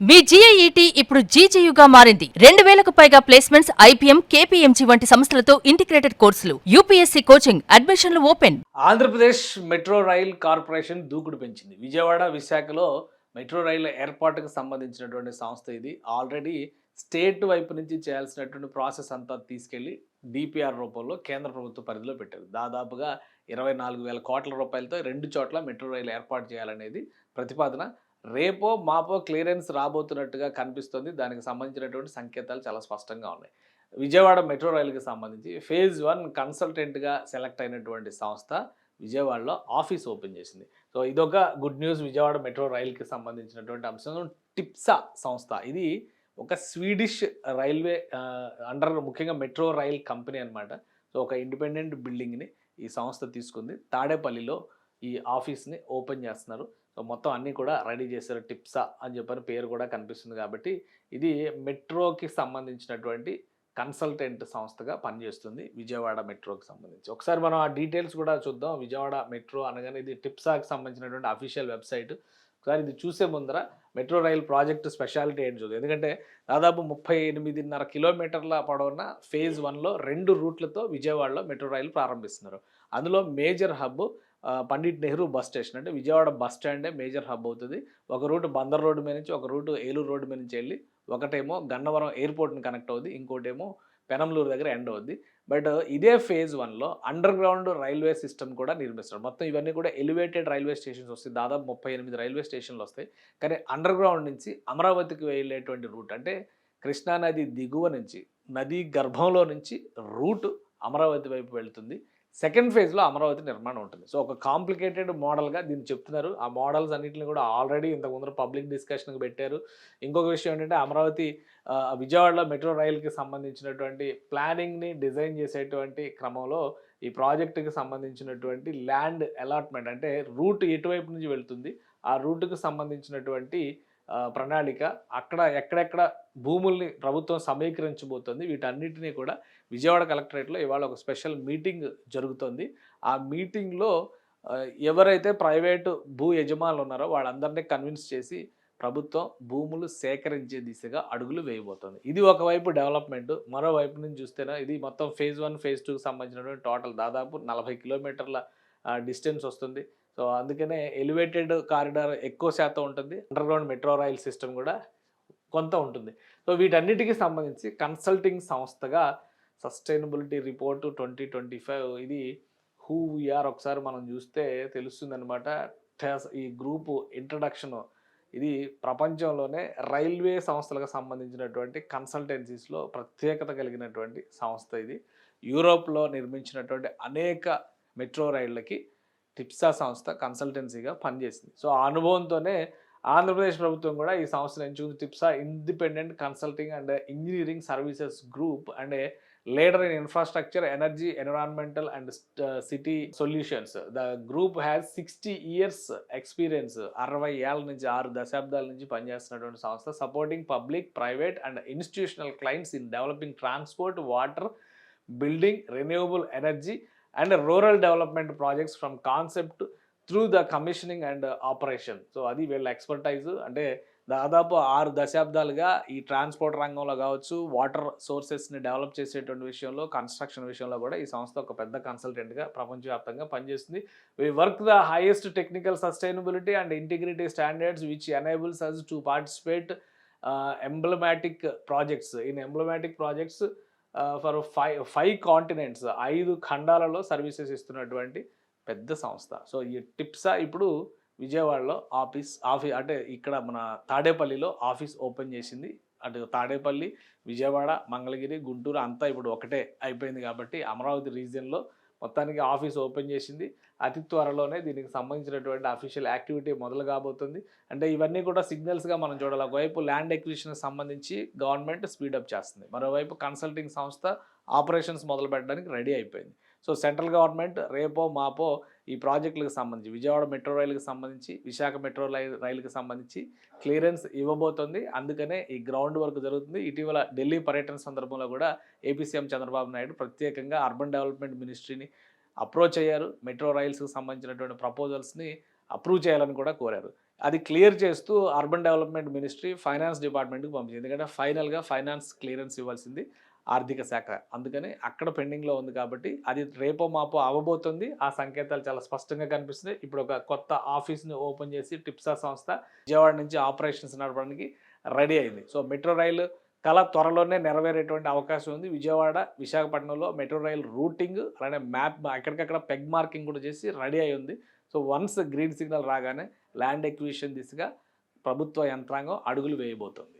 మీ జీఐఈటీ ఇప్పుడు జీజేయుగా మారింది. 2000కు పైగా ప్లేస్మెంట్స్, ఐపీఎం, కేపీఎంజీ వంటి సంస్థలతో ఇంటిగ్రేటెడ్ కోర్సులు, యూపీఎస్సీ కోచింగ్, అడ్మిషన్లు open. Andhra Pradesh metro rail corporation దూకుడు పెంచింది. విజయవాడ, విశాఖలో మెట్రో రైళ్ల ఏర్పాటుకు సంబంధించినటువంటి సంస్థ ఇది. ఆల్రెడీ స్టేట్ వైపు నుంచి చేయాల్సినటువంటి ప్రాసెస్ అంతా తీసుకెళ్లి డిపిఆర్ రూపంలో కేంద్ర ప్రభుత్వ పరిధిలో పెట్టారు. దాదాపుగా 24,000 కోట్ల రూపాయలతో 2 చోట్ల మెట్రో రైలు ఏర్పాటు చేయాలనేది ప్రతిపాదన. రేపో మాపో క్లియరెన్స్ రాబోతున్నట్టుగా కనిపిస్తుంది. దానికి సంబంధించినటువంటి సంకేతాలు చాలా స్పష్టంగా ఉన్నాయి. విజయవాడ మెట్రో రైలుకి సంబంధించి ఫేజ్ 1 కన్సల్టెంట్గా సెలెక్ట్ అయినటువంటి సంస్థ విజయవాడలో ఆఫీస్ ఓపెన్ చేసింది. సో ఇదొక గుడ్ న్యూస్ విజయవాడ మెట్రో రైలుకి సంబంధించినటువంటి అంశం. టిప్సా సంస్థ ఇది ఒక స్వీడిష్ రైల్వే అండర్ ముఖ్యంగా మెట్రో రైల్ కంపెనీ అనమాట. సో ఒక ఇండిపెండెంట్ బిల్డింగ్ని ఈ సంస్థ తీసుకుంది. తాడేపల్లిలో ఈ ఆఫీస్ని ఓపెన్ చేస్తున్నారు. సో మొత్తం అన్నీ కూడా రెడీ చేశారు. టిప్సా అని చెప్పని పేరు కూడా కనిపిస్తుంది. కాబట్టి ఇది మెట్రోకి సంబంధించినటువంటి కన్సల్టెంట్ సంస్థగా పనిచేస్తుంది విజయవాడ మెట్రోకి సంబంధించి. ఒకసారి మనం ఆ డీటెయిల్స్ కూడా చూద్దాం. విజయవాడ మెట్రో అనగానే ఇది టిప్సాకి సంబంధించినటువంటి అఫీషియల్ వెబ్సైట్. ఒకసారి ఇది చూసే ముందర మెట్రో రైల్ ప్రాజెక్టు స్పెషాలిటీ ఏంటి చూద్దాం. ఎందుకంటే దాదాపు 38.5 కిలోమీటర్ల పొడవున ఫేజ్ 1లో 2 రూట్లతో విజయవాడలో మెట్రో రైలు ప్రారంభిస్తున్నారు. అందులో major hub Pandit Nehru bus station, అంటే విజయవాడ బస్ స్టాండే మేజర్ హబ్ అవుతుంది. ఒక రూట్ బందర్ రోడ్డు మీద నుంచి, ఒక రూట్ ఏలూరు రోడ్డు మీద నుంచి వెళ్ళి, ఒకటేమో గన్నవరం ఎయిర్పోర్ట్ని కనెక్ట్ అవుద్ది, ఇంకోటేమో పెనంలూరు దగ్గర ఎండ్ అవుద్ది. బట్ ఇదే ఫేజ్ 1లో అండర్ గ్రౌండ్ రైల్వే సిస్టమ్ కూడా నిర్మిస్తారు. మొత్తం ఇవన్నీ కూడా ఎలివేటెడ్ రైల్వే స్టేషన్స్ వస్తాయి. దాదాపు 38 రైల్వే స్టేషన్లు వస్తాయి. కానీ అండర్ గ్రౌండ్ నుంచి అమరావతికి వెళ్ళేటువంటి రూట్, అంటే కృష్ణానది దిగువ నుంచి, నదీ గర్భంలో నుంచి రూట్ అమరావతి వైపు వెళ్తుంది. సెకండ్ ఫేజ్లో అమరావతి నిర్మాణం ఉంటుంది. సో ఒక కాంప్లికేటెడ్ మోడల్గా దీన్ని చెప్తున్నారు. ఆ మోడల్స్ అన్నింటిని కూడా ఆల్రెడీ ఇంతకుముందు పబ్లిక్ డిస్కషన్కి పెట్టారు. ఇంకొక విషయం ఏంటంటే అమరావతి విజయవాడలో మెట్రో రైలుకి సంబంధించినటువంటి ప్లానింగ్ని డిజైన్ చేసేటువంటి క్రమంలో ఈ ప్రాజెక్టుకి సంబంధించినటువంటి ల్యాండ్ అలాట్మెంట్, అంటే రూట్ ఎటువైపు నుంచి వెళ్తుంది, ఆ రూట్కి సంబంధించినటువంటి ప్రణాళిక, అక్కడ ఎక్కడెక్కడ భూముల్ని ప్రభుత్వం సమీకరించబోతోంది, వీటన్నిటినీ కూడా విజయవాడ కలెక్టరేట్లో ఇవాళ ఒక స్పెషల్ మీటింగ్ జరుగుతుంది. ఆ మీటింగ్లో ఎవరైతే ప్రైవేటు భూ యజమానులు ఉన్నారో వాళ్ళందరినీ కన్విన్స్ చేసి ప్రభుత్వం భూములు సేకరించే దిశగా అడుగులు వేయబోతోంది. ఇది ఒకవైపు డెవలప్మెంట్. మరోవైపు నుంచి చూస్తేనే ఇది మొత్తం ఫేజ్ 1 ఫేజ్ 2కి సంబంధించినటువంటి టోటల్ దాదాపు 40 కిలోమీటర్ల డిస్టెన్స్ వస్తుంది. సో అందుకనే ఎలివేటెడ్ కారిడార్ ఎక్కువ శాతం ఉంటుంది. అండర్గ్రౌండ్ మెట్రో రైల్ సిస్టమ్ కూడా కొంత ఉంటుంది. సో వీటన్నిటికీ సంబంధించి కన్సల్టింగ్ సంస్థగా సస్టైనబిలిటీ రిపోర్టు 2025 ఇది హూ వీఆర్ ఒకసారి మనం చూస్తే తెలుస్తుందనమాట. ఈ గ్రూపు ఇంట్రడక్షన్ ఇది ప్రపంచంలోనే రైల్వే సంస్థలకు సంబంధించినటువంటి కన్సల్టెన్సీస్లో ప్రత్యేకత కలిగినటువంటి సంస్థ ఇది. యూరోప్లో నిర్మించినటువంటి అనేక మెట్రో రైళ్ళకి టిప్సా సంస్థ కన్సల్టెన్సీగా పనిచేసింది. సో ఆ అనుభవంతోనే ఆంధ్రప్రదేశ్ ప్రభుత్వం కూడా ఈ సంస్థను ఎంచుకుంది. TYPSA independent consulting and engineering services group and leader in infrastructure, energy, environmental and city solutions. The group has 60 years experience. 60 ఏళ్ళ నుంచి, 6 దశాబ్దాల నుంచి పనిచేస్తున్నటువంటి సంస్థ. Supporting public, private and institutional clients in developing transport, water, building, renewable energy and rural development projects from concept through the commissioning and operation. So అది వీళ్ళ expertise. అంటే దాదాపు 6 దశాబ్దాలుగా ఈ ట్రాన్స్పోర్ట్ రంగంలో కావచ్చు, వాటర్ సోర్సెస్ని డెవలప్ చేసేటువంటి విషయంలో, కన్స్ట్రక్షన్ విషయంలో కూడా ఈ సంస్థ ఒక పెద్ద కన్సల్టెంట్గా ప్రపంచవ్యాప్తంగా పనిచేస్తుంది. We work the highest technical sustainability and integrity standards which enables us to participate emblematic projects for 5 continents, 5 ఖండాలలో సర్వీసెస్ ఇస్తున్నటువంటి పెద్ద సంస్థ. సో ఈ టిప్సా ఇప్పుడు విజయవాడలో అంటే ఇక్కడ మన తాడేపల్లిలో ఆఫీస్ ఓపెన్ చేసింది. అటు తాడేపల్లి, విజయవాడ, మంగళగిరి, గుంటూరు అంతా ఇప్పుడు ఒకటే అయిపోయింది. కాబట్టి అమరావతి రీజియన్లో మొత్తానికి ఆఫీస్ ఓపెన్ చేసింది. అతి త్వరలోనే దీనికి సంబంధించినటువంటి అఫీషియల్ యాక్టివిటీ మొదలు కాబోతుంది. అంటే ఇవన్నీ కూడా సిగ్నల్స్గా మనం చూడాలి. ఒకవైపు ల్యాండ్ ఎక్విజిషన్కి సంబంధించి గవర్నమెంట్ స్పీడప్ చేస్తుంది, మరోవైపు కన్సల్టింగ్ సంస్థ ఆపరేషన్స్ మొదలు పెట్టడానికి రెడీ అయిపోయింది. సో సెంట్రల్ గవర్నమెంట్ రేపో మాపో ఈ ప్రాజెక్టులకు సంబంధించి, విజయవాడ మెట్రో రైలుకి సంబంధించి, విశాఖ మెట్రో రైలుకి సంబంధించి క్లియరెన్స్ ఇవ్వబోతోంది. అందుకనే ఈ గ్రౌండ్ వర్క్ జరుగుతుంది. ఇటీవల ఢిల్లీ పర్యటన సందర్భంలో కూడా ఏపీ సీఎం చంద్రబాబు నాయుడు ప్రత్యేకంగా అర్బన్ డెవలప్మెంట్ మినిస్ట్రీని అప్రోచ్ అయ్యారు. మెట్రో రైల్స్కి సంబంధించినటువంటి ప్రపోజల్స్ని అప్రూవ్ చేయాలని కూడా కోరారు. అది క్లియర్ చేస్తూ అర్బన్ డెవలప్మెంట్ మినిస్ట్రీ ఫైనాన్స్ డిపార్ట్మెంట్కి పంపించింది. ఎందుకంటే ఫైనల్గా ఫైనాన్స్ క్లియరెన్స్ ఇవ్వాల్సింది ఆర్థిక శాఖ. అందుకని అక్కడ పెండింగ్లో ఉంది కాబట్టి అది రేపో మాపో అవ్వబోతుంది. ఆ సంకేతాలు చాలా స్పష్టంగా కనిపిస్తున్నాయి. ఇప్పుడు ఒక కొత్త ఆఫీస్ని ఓపెన్ చేసి టిప్సా సంస్థ విజయవాడ నుంచి ఆపరేషన్స్ నడపడానికి రెడీ అయింది. సో మెట్రో రైలు కళ త్వరలోనే నెరవేరేటువంటి అవకాశం ఉంది. విజయవాడ విశాఖపట్నంలో మెట్రో రైల్ రూటింగ్ అలానే మ్యాప్ ఎక్కడికక్కడ పెగ్ మార్కింగ్ కూడా చేసి రెడీ అయి ఉంది. సో వన్స్ గ్రీన్ సిగ్నల్ రాగానే ల్యాండ్ ఎక్విజిషన్ దిశగా ప్రభుత్వ యంత్రాంగం అడుగులు వేయబోతోంది.